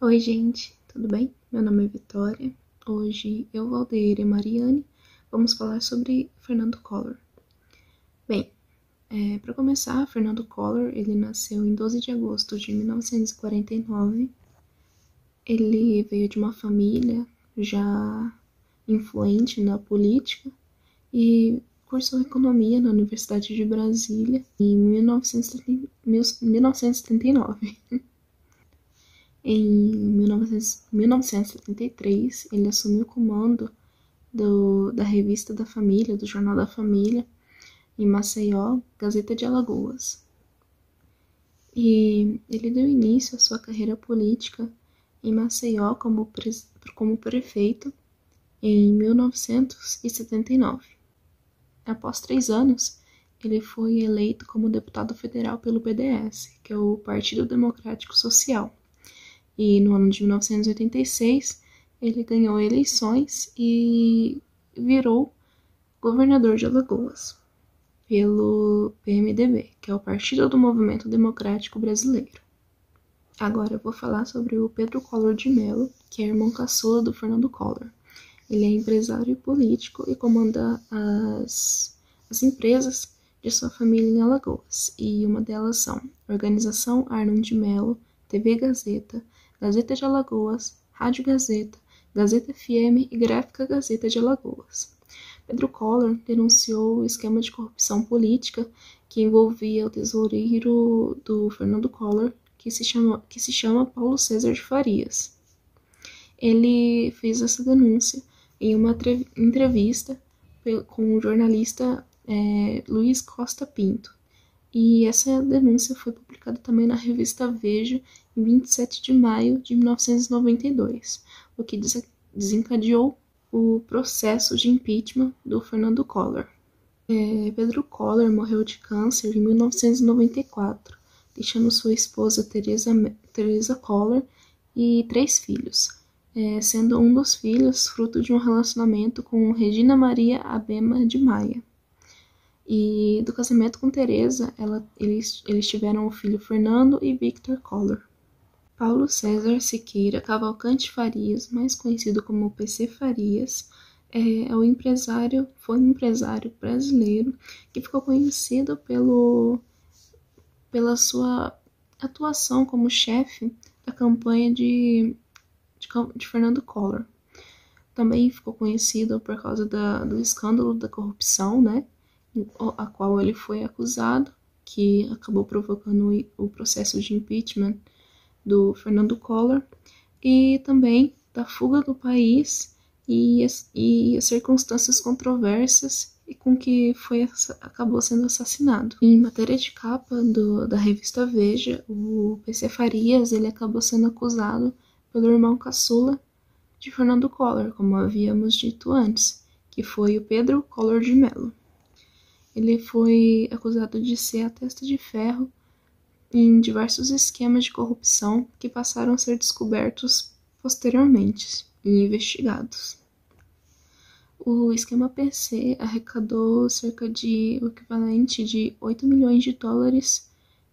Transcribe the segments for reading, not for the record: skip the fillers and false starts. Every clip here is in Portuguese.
Oi gente, tudo bem? Meu nome é Vitória. Hoje eu, Valdeir e Mariane vamos falar sobre Fernando Collor. Bem, para começar, Fernando Collor ele nasceu em 12 de agosto de 1949. Ele veio de uma família já influente na política e cursou economia na Universidade de Brasília em 1939. Em 1973, ele assumiu o comando da Revista da Família, do Jornal da Família, em Maceió, Gazeta de Alagoas. E ele deu início à sua carreira política em Maceió como prefeito em 1979. Após 3 anos, ele foi eleito como deputado federal pelo PDS, que é o Partido Democrático Social. E no ano de 1986, ele ganhou eleições e virou governador de Alagoas, pelo PMDB, que é o Partido do Movimento Democrático Brasileiro. Agora eu vou falar sobre o Pedro Collor de Mello, que é irmão caçula do Fernando Collor. Ele é empresário e político e comanda as empresas de sua família em Alagoas. E uma delas são Organização Arnon de Mello, TV Gazeta, Gazeta de Alagoas, Rádio Gazeta, Gazeta FM e Gráfica Gazeta de Alagoas. Pedro Collor denunciou o esquema de corrupção política que envolvia o tesoureiro do Fernando Collor, que se chama Paulo César de Farias. Ele fez essa denúncia em uma entrevista com o jornalista Luiz Costa Pinto. E essa denúncia foi publicada também na revista Veja em 27 de maio de 1992, o que desencadeou o processo de impeachment do Fernando Collor. Pedro Collor morreu de câncer em 1994, deixando sua esposa Teresa Collor e 3 filhos, sendo um dos filhos fruto de um relacionamento com Regina Maria Abema de Maia. E do casamento com Teresa, eles tiveram o filho Fernando e Victor Collor. Paulo César Siqueira Cavalcante Farias, mais conhecido como PC Farias, foi um empresário brasileiro que ficou conhecido pela sua atuação como chefe da campanha de Fernando Collor. Também ficou conhecido por causa do escândalo da corrupção, né? A qual ele foi acusado, que acabou provocando o processo de impeachment do Fernando Collor, e também da fuga do país e as circunstâncias controversas e com que acabou sendo assassinado. Em matéria de capa da revista Veja, o PC Farias ele acabou sendo acusado pelo irmão caçula de Fernando Collor, como havíamos dito antes, que foi o Pedro Collor de Mello. Ele foi acusado de ser a testa de ferro em diversos esquemas de corrupção que passaram a ser descobertos posteriormente e investigados. O esquema PC arrecadou cerca de o equivalente de 8 milhões de dólares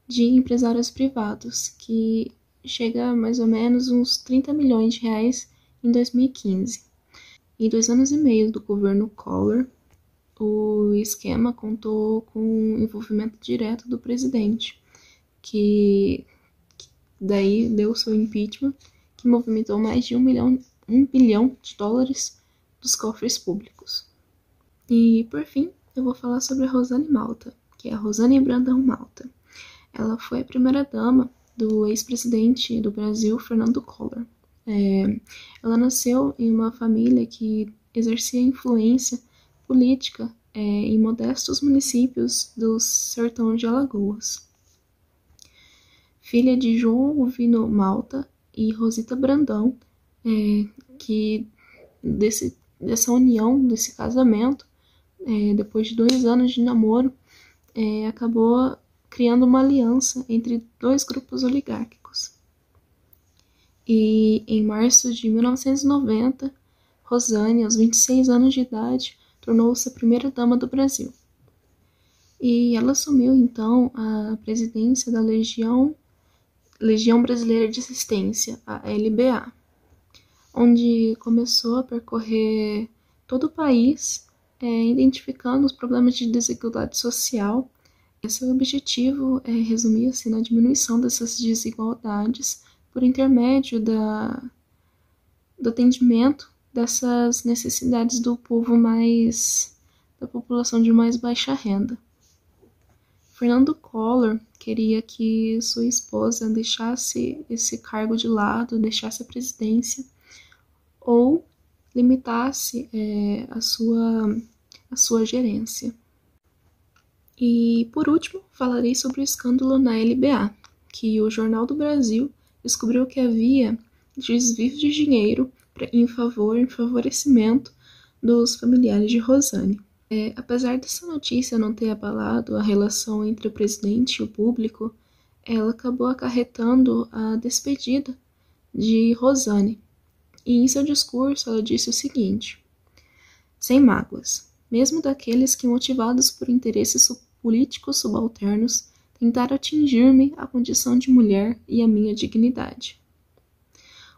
de empresários privados, que chega a mais ou menos uns 30 milhões de reais em 2015. Em 2 anos e meio do governo Collor, o esquema contou com o envolvimento direto do presidente, que daí deu seu impeachment, que movimentou mais de 1 bilhão de dólares dos cofres públicos. E, por fim, eu vou falar sobre a Rosane Malta, que é a Rosane Brandão Malta. Ela foi a primeira-dama do ex-presidente do Brasil, Fernando Collor. Ela nasceu em uma família que exercia influência política em modestos municípios do sertão de Alagoas. Filha de João Alvino Malta e Rosita Brandão, que dessa união, desse casamento, depois de 2 anos de namoro, acabou criando uma aliança entre dois grupos oligárquicos. E em março de 1990, Rosane, aos 26 anos de idade, tornou-se a primeira dama do Brasil. E ela assumiu então a presidência da Legião Brasileira de Assistência, a LBA, onde começou a percorrer todo o país, identificando os problemas de desigualdade social. Seu objetivo resumia-se na diminuição dessas desigualdades por intermédio do atendimento dessas necessidades do povo da população de mais baixa renda. Fernando Collor queria que sua esposa deixasse esse cargo de lado, deixasse a presidência, ou limitasse a sua gerência. E, por último, falarei sobre o escândalo na LBA, que o Jornal do Brasil descobriu que havia desvio de dinheiro em favorecimento dos familiares de Rosane. Apesar dessa notícia não ter abalado a relação entre o presidente e o público, ela acabou acarretando a despedida de Rosane. E em seu discurso ela disse o seguinte: sem mágoas, mesmo daqueles que, motivados por interesses políticos subalternos, tentaram atingir-me a condição de mulher e a minha dignidade.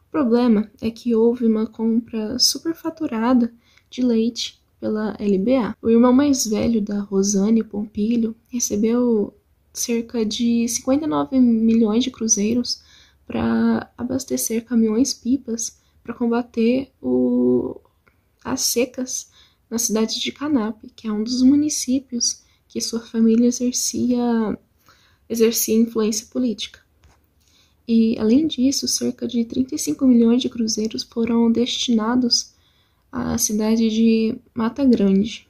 O problema é que houve uma compra superfaturada de leite pela LBA. O irmão mais velho da Rosane, Pompílio, recebeu cerca de 59 milhões de cruzeiros para abastecer caminhões-pipas para combater as secas na cidade de Canape, que é um dos municípios que sua família exercia influência política. E, além disso, cerca de 35 milhões de cruzeiros foram destinados à cidade de Mata Grande,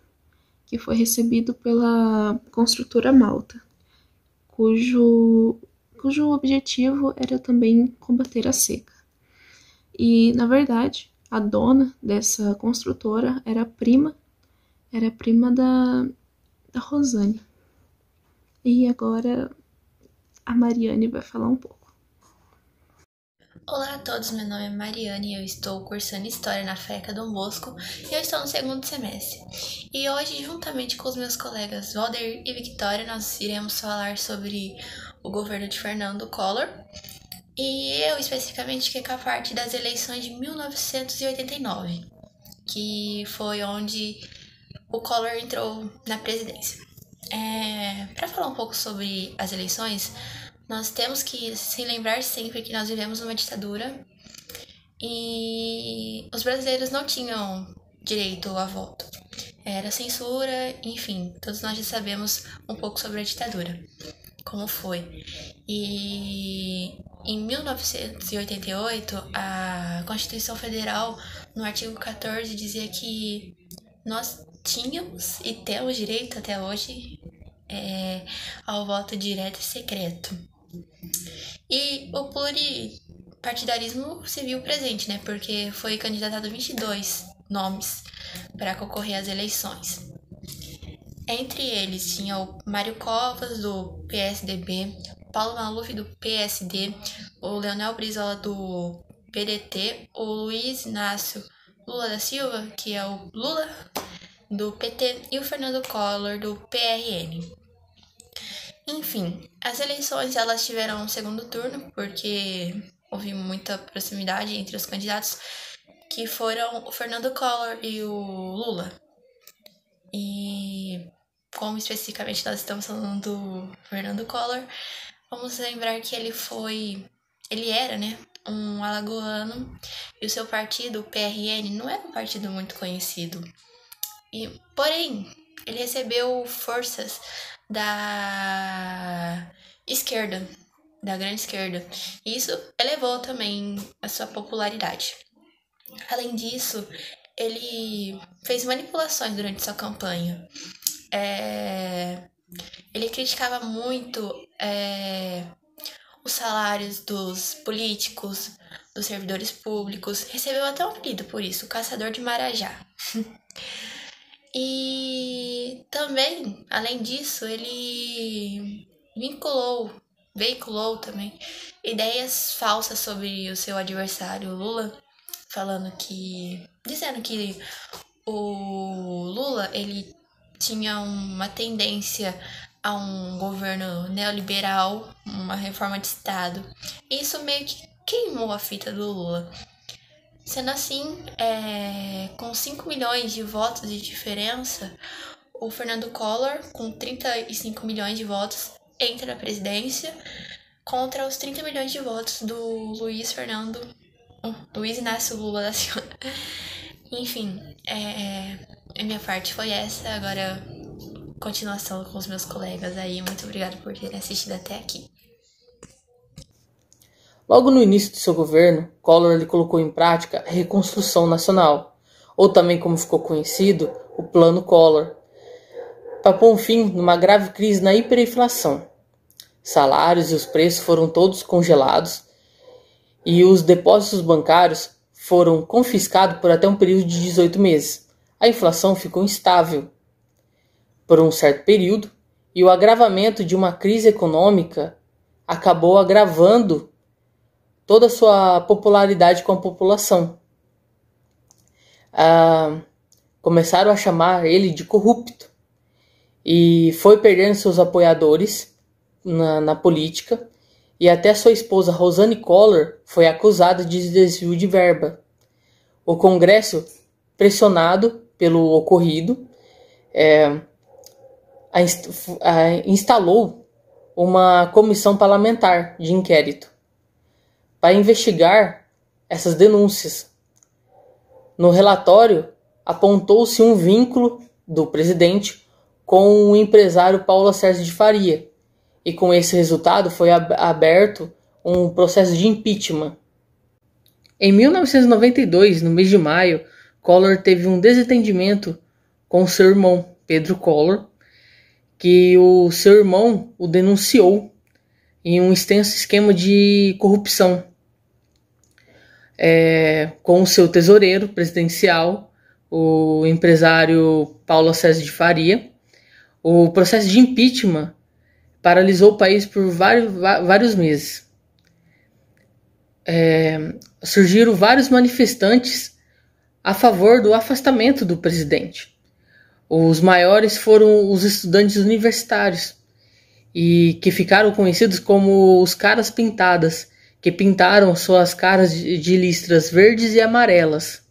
que foi recebido pela construtora Malta, cujo objetivo era também combater a seca. E, na verdade, a dona dessa construtora era prima da Rosane. E agora a Mariane vai falar um pouco. Olá a todos, meu nome é Mariane e eu estou cursando História na FECA Dom Bosco e eu estou no segundo semestre. E hoje, juntamente com os meus colegas Valder e Victoria, nós iremos falar sobre o governo de Fernando Collor e eu especificamente fiquei com a parte das eleições de 1989, que foi onde o Collor entrou na presidência. Para falar um pouco sobre as eleições, nós temos que se lembrar sempre que nós vivemos uma ditadura e os brasileiros não tinham direito a voto. Era censura, enfim, todos nós já sabemos um pouco sobre a ditadura, como foi. E em 1988, a Constituição Federal, no artigo 14, dizia que nós tínhamos e temos direito até hoje ao voto direto e secreto. E o pluripartidarismo se viu presente, né? Porque foi candidatado 22 nomes para concorrer às eleições. Entre eles tinha o Mário Covas, do PSDB, Paulo Maluf, do PSD, o Leonel Brizola, do PDT, o Luiz Inácio Lula da Silva, que é o Lula, do PT, e o Fernando Collor, do PRN. Enfim, as eleições elas tiveram um segundo turno, porque houve muita proximidade entre os candidatos, que foram o Fernando Collor e o Lula. E como especificamente nós estamos falando do Fernando Collor, vamos lembrar que ele era, né, um alagoano, e o seu partido, o PRN, não era um partido muito conhecido. Porém, ele recebeu forças da esquerda, da grande esquerda. E isso elevou também a sua popularidade. Além disso, ele fez manipulações durante sua campanha. Ele criticava muito os salários dos políticos, dos servidores públicos. Recebeu até um apelido por isso, Caçador de Marajá. E também, além disso, ele veiculou também ideias falsas sobre o seu adversário Lula, dizendo que o Lula, ele tinha uma tendência a um governo neoliberal, uma reforma de Estado. Isso meio que queimou a fita do Lula. Sendo assim, com 5 milhões de votos de diferença, o Fernando Collor, com 35 milhões de votos, entra na presidência contra os 30 milhões de votos do Luiz Inácio Lula da Silva. Enfim, a minha parte foi essa. Agora, continuação com os meus colegas aí. Muito obrigada por terem assistido até aqui. Logo no início de seu governo, Collor ele colocou em prática a Reconstrução Nacional, ou também como ficou conhecido, o Plano Collor, para pôr um fim numa grave crise na hiperinflação. Salários e os preços foram todos congelados e os depósitos bancários foram confiscados por até um período de 18 meses. A inflação ficou instável por um certo período e o agravamento de uma crise econômica acabou agravando toda a sua popularidade com a população. Começaram a chamar ele de corrupto e foi perdendo seus apoiadores na política, e até sua esposa Rosane Collor foi acusada de desvio de verba. O Congresso, pressionado pelo ocorrido, instalou uma comissão parlamentar de inquérito para investigar essas denúncias. No relatório, apontou-se um vínculo do presidente com o empresário Paulo Sérgio de Faria, e com esse resultado foi aberto um processo de impeachment. Em 1992, no mês de maio, Collor teve um desentendimento com seu irmão, Pedro Collor, que o seu irmão o denunciou em um extenso esquema de corrupção com o seu tesoureiro presidencial, o empresário Paulo Sérgio de Faria. O processo de impeachment paralisou o país por vários meses. Surgiram vários manifestantes a favor do afastamento do presidente. Os maiores foram os estudantes universitários, e que ficaram conhecidos como os caras pintadas, que pintaram suas caras de listras verdes e amarelas.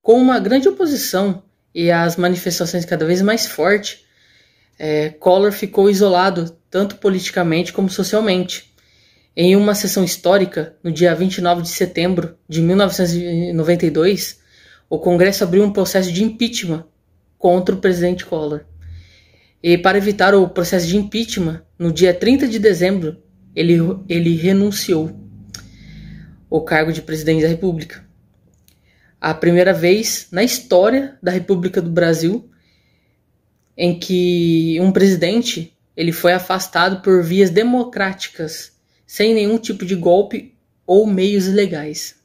Com uma grande oposição e as manifestações cada vez mais fortes, Collor ficou isolado tanto politicamente como socialmente. Em uma sessão histórica, no dia 29 de setembro de 1992, o Congresso abriu um processo de impeachment contra o presidente Collor. E para evitar o processo de impeachment, no dia 30 de dezembro, ele renunciou ao cargo de presidente da República. A primeira vez na história da República do Brasil em que um presidente ele foi afastado por vias democráticas, sem nenhum tipo de golpe ou meios legais.